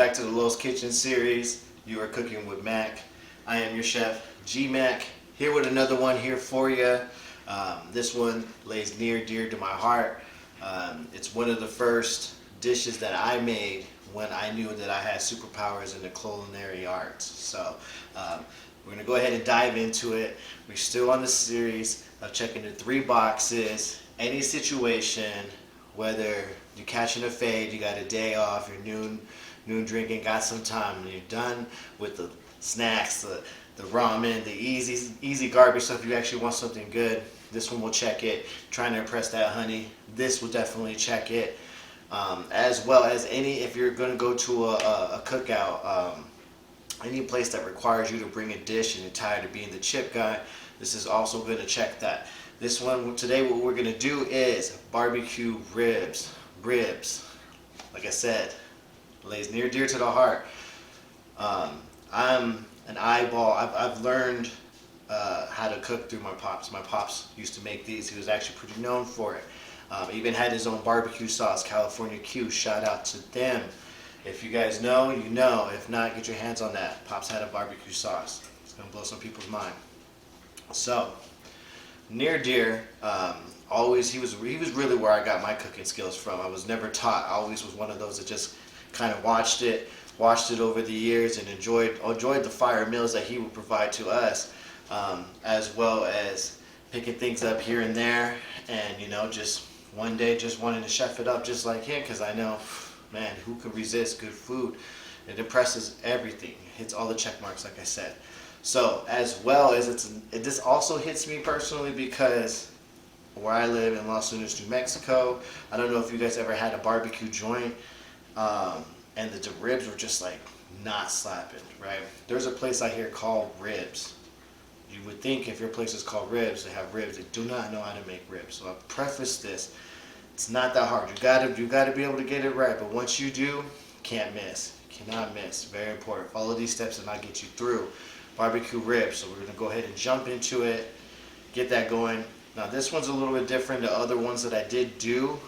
back to the Lowe's Kitchen series. You are cooking with Mac. I am your chef, G Mac, here with another one here for you. This one lays near dear to my heart. It's one of the first dishes that I made when I knew that I had superpowers in the culinary arts. So we're gonna go ahead and dive into it. We're still on the series of checking the 3 boxes. Any situation, whether you're catching a fade, you got a day off, you're noon drinking, got some time, and you're done with the snacks, the ramen, the easy garbage stuff. You actually want something good, this one will check it. Trying to impress that honey, this will definitely check it. As well as if you're going to go to a cookout, any place that requires you to bring a dish and you're tired of being the chip guy, this is also going to check that. This one today, what we're going to do is barbecue ribs. Like I said, lays near dear to the heart. I'm an eyeball. I've learned how to cook through my pops. My pops used to make these. He was actually pretty known for it. Even had his own barbecue sauce, California Q. Shout out to them. If you guys know, you know. If not, get your hands on that. Pops had a barbecue sauce. It's gonna blow some people's mind. So, near dear, always he was really where I got my cooking skills from. I was never taught. I always was one of those that just kind of watched it over the years and enjoyed the fire meals that he would provide to us, as well as picking things up here and there, and just one day just wanting to chef it up just like him, because I know, man, who could resist good food? It impresses everything. It hits all the check marks, like I said. So as well as this also hits me personally because where I live in Los Lunas, New Mexico, I don't know if you guys ever had a barbecue joint, and the ribs were just like not slapping, right? There's a place out here called Ribs. You would think if your place is called Ribs, they have ribs. They do not know how to make ribs. So I preface this. It's not that hard. You gotta be able to get it right. But once you do, can't miss. Cannot miss. Very important. Follow these steps and I'll get you through barbecue ribs. So we're gonna go ahead and jump into it, get that going. Now this one's a little bit different. The other ones that I did do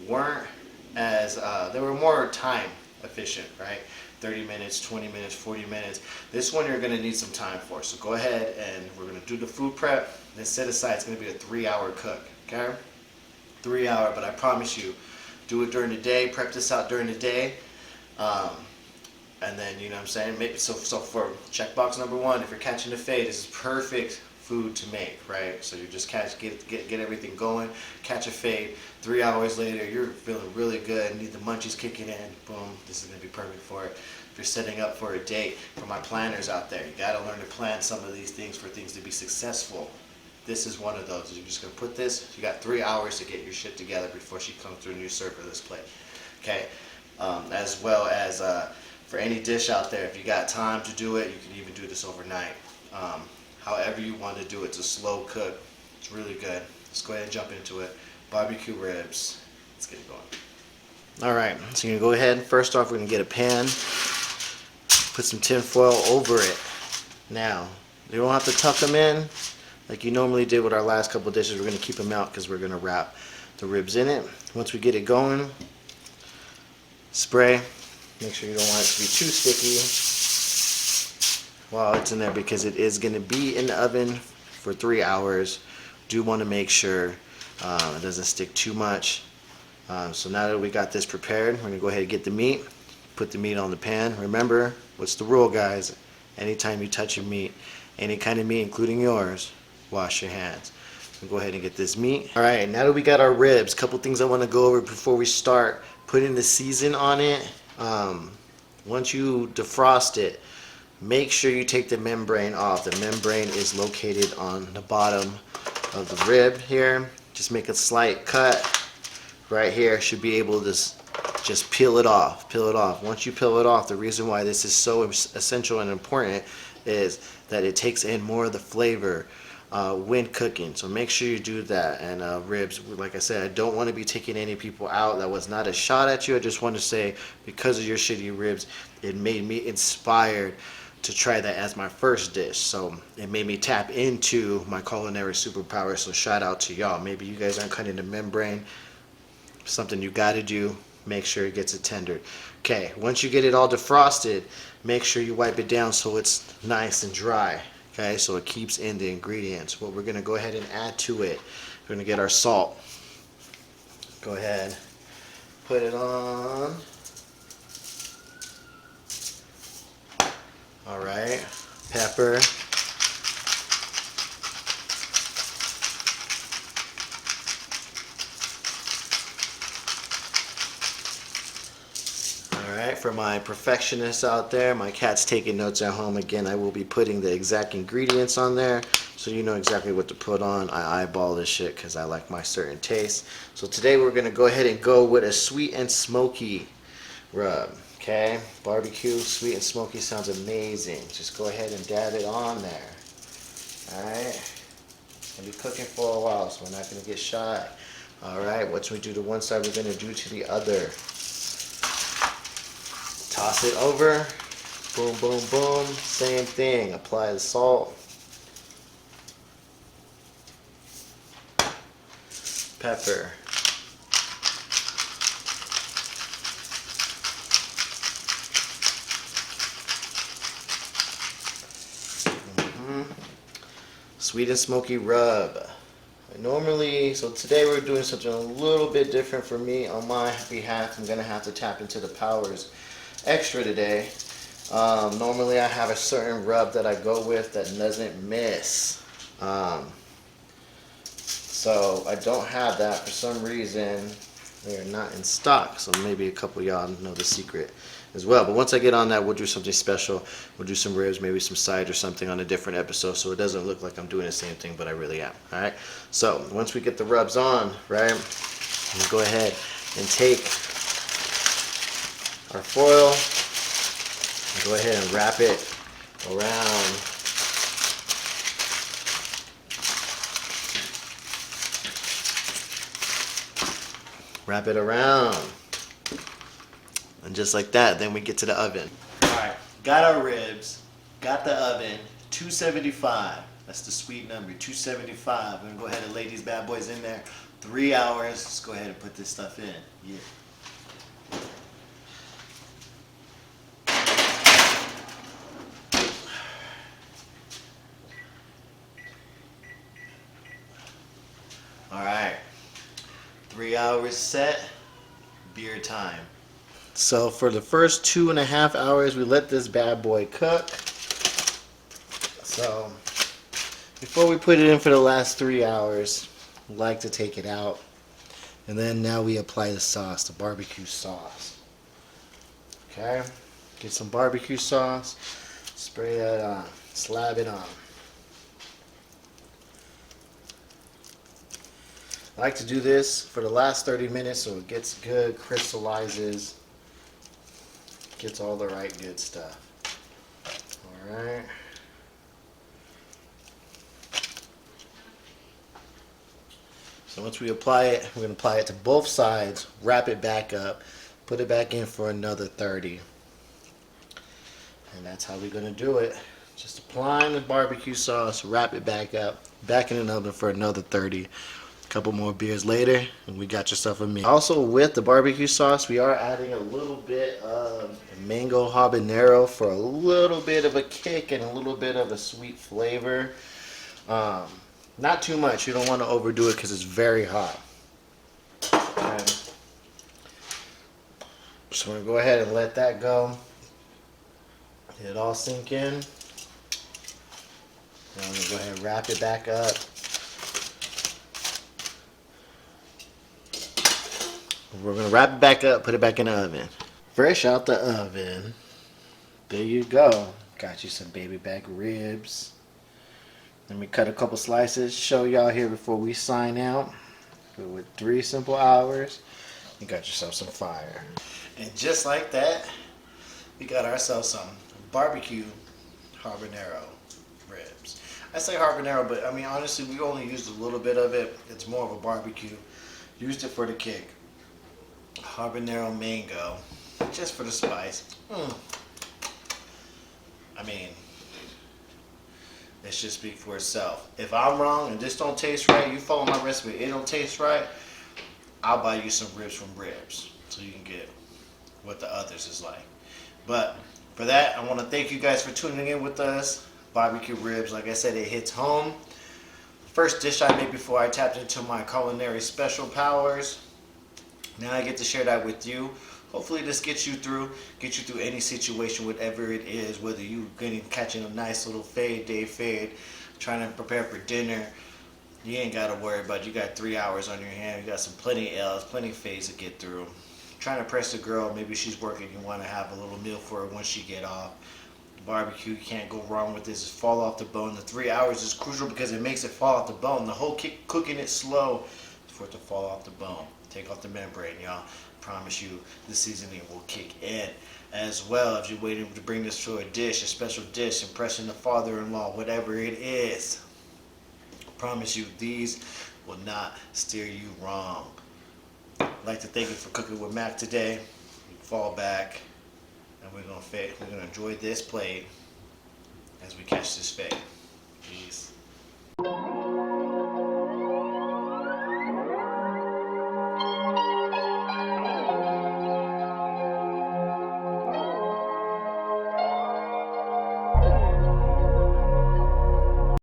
weren't as they were more time efficient, right? 30 minutes, 20 minutes, 40 minutes. This one you're gonna need some time for. So go ahead and we're gonna do the food prep, then set aside. It's gonna be a 3-hour cook, okay? 3-hour, but I promise you, do it during the day, prep this out during the day. And then, you know what I'm saying? Maybe so for checkbox number 1, if you're catching a fade, this is perfect food to make, right? So you just get everything going, catch a fade. 3 hours later, you're feeling really good, need the munchies kicking in, boom, this is gonna be perfect for it. If you're setting up for a date, for my planners out there, you gotta learn to plan some of these things for things to be successful. This is one of those. You're just gonna put this, you got 3 hours to get your shit together before she comes through and you serve her this plate, okay? As well as for any dish out there, if you got time to do it, you can even do this overnight. However you want to do it, it's a slow cook. It's really good. Let's go ahead and jump into it. Barbecue ribs. Let's get it going. All right, so you're gonna go ahead. First off, we're gonna get a pan, put some tin foil over it. Now, you don't have to tuck them in like you normally did with our last couple dishes. We're gonna keep them out because we're gonna wrap the ribs in it. Once we get it going, spray. Make sure you don't want it to be too sticky while it's in there, because it is going to be in the oven for 3 hours. Do want to make sure it doesn't stick too much. So now that we got this prepared, we're going to go ahead and get the meat, put the meat on the pan. Remember, what's the rule, guys? Anytime you touch your meat, any kind of meat, including yours, wash your hands. We'll go ahead and get this meat. All right, now that we got our ribs, couple things I want to go over before we start. Putting the season on it. Once you defrost it, make sure you take the membrane off. The membrane is located on the bottom of the rib here. Just make a slight cut right here. Should be able to just peel it off. Peel it off. Once you peel it off, the reason why this is so essential and important is that it takes in more of the flavor when cooking. So make sure you do that. And ribs, like I said, I don't want to be taking any people out. That was not a shot at you. I just want to say, because of your shitty ribs, it made me inspired to try that as my first dish. So it made me tap into my culinary superpower. So shout out to y'all. Maybe you guys aren't cutting the membrane, something you got to do. make sure it gets it tendered. Okay, once you get it all defrosted, make sure you wipe it down so it's nice and dry. Okay, so it keeps in the ingredients. What we're gonna go ahead and add to it, we're gonna get our salt. Go ahead, put it on. All right, pepper. Alright, for my perfectionists out there, my cat's taking notes at home. Again, I will be putting the exact ingredients on there so you know exactly what to put on. I eyeball this shit because I like my certain taste. So today we're going to go ahead and go with a sweet and smoky rub. Okay, barbecue, sweet and smoky sounds amazing. Just go ahead and dab it on there. Alright, gonna be cooking for a while, so we're not going to get shy. Alright, once we do to one side, we're going to do to the other. Toss it over, boom, boom, boom, same thing. Apply the salt, pepper, sweet and smoky rub. Normally, so today we're doing something a little bit different for me. On my behalf, I'm gonna have to tap into the powers extra today. Normally I have a certain rub that I go with that doesn't miss. So I don't have that for some reason. They are not in stock, so maybe a couple of y'all know the secret as well. But once I get on that, we'll do something special. We'll do some ribs, maybe some side or something on a different episode, so it doesn't look like I'm doing the same thing, but I really am. All right. So once we get the rubs on, right, we'll go ahead and take our foil and go ahead and wrap it around. Wrap it around. And just like that, then we get to the oven. Alright, got our ribs, got the oven, 275. That's the sweet number, 275. We're gonna go ahead and lay these bad boys in there. 3 hours. Let's go ahead and put this stuff in. Yeah. Alright, 3 hours set, beer time. So for the first 2.5 hours, we let this bad boy cook. So before we put it in for the last 3 hours, we like to take it out. And then now we apply the sauce, the barbecue sauce. Okay, get some barbecue sauce, spray that on, slab it on. I like to do this for the last 30 minutes so it gets good, crystallizes, gets all the right good stuff. Alright. So once we apply it, we're going to apply it to both sides, wrap it back up, put it back in for another 30. And that's how we're going to do it. Just applying the barbecue sauce, wrap it back up, back in the oven for another 30. Couple more beers later and we got yourself a meal. Also with the barbecue sauce, we are adding a little bit of mango habanero for a little bit of a kick and a little bit of a sweet flavor. Not too much. You don't want to overdo it because it's very hot. Okay. So we're going to go ahead and let that go. Let it all sink in. And I'm going to go ahead and wrap it back up. We're going to wrap it back up, put it back in the oven. Fresh out the oven. There you go. Got you some baby back ribs. Let me cut a couple slices, show y'all here before we sign out. With 3 simple hours, you got yourself some fire. And just like that, we got ourselves some barbecue habanero ribs. I say habanero, but I mean honestly, we only used a little bit of it. It's more of a barbecue. Used it for the kick. Habanero mango, just for the spice. I mean, it should speak for itself. If I'm wrong and this don't taste right, you follow my recipe, it don't taste right, I'll buy you some ribs from Ribs. so you can get what the others is like. But for that, I want to thank you guys for tuning in with us. BBQ Ribs, like I said, it hits home. First dish I made before I tapped into my culinary special powers. Now I get to share that with you. Hopefully this gets you through any situation, whatever it is, whether you catching a nice little day fade, trying to prepare for dinner. You ain't got to worry about it. You got 3 hours on your hand. You got plenty L's, plenty fades to get through. Trying to press the girl, maybe she's working, you want to have a little meal for her once she get off. Barbecue, you can't go wrong with this. It's fall off the bone. The 3 hours is crucial because it makes it fall off the bone. The whole cooking it slow for it to fall off the bone. Take off the membrane, y'all. Promise you the seasoning will kick in. As well, if you're waiting to bring this to a dish, a special dish, impressing the father-in-law, whatever it is. Promise you these will not steer you wrong. I'd like to thank you for cooking with Mac today. Fall back, and we're gonna enjoy this plate as we catch this fade. Peace.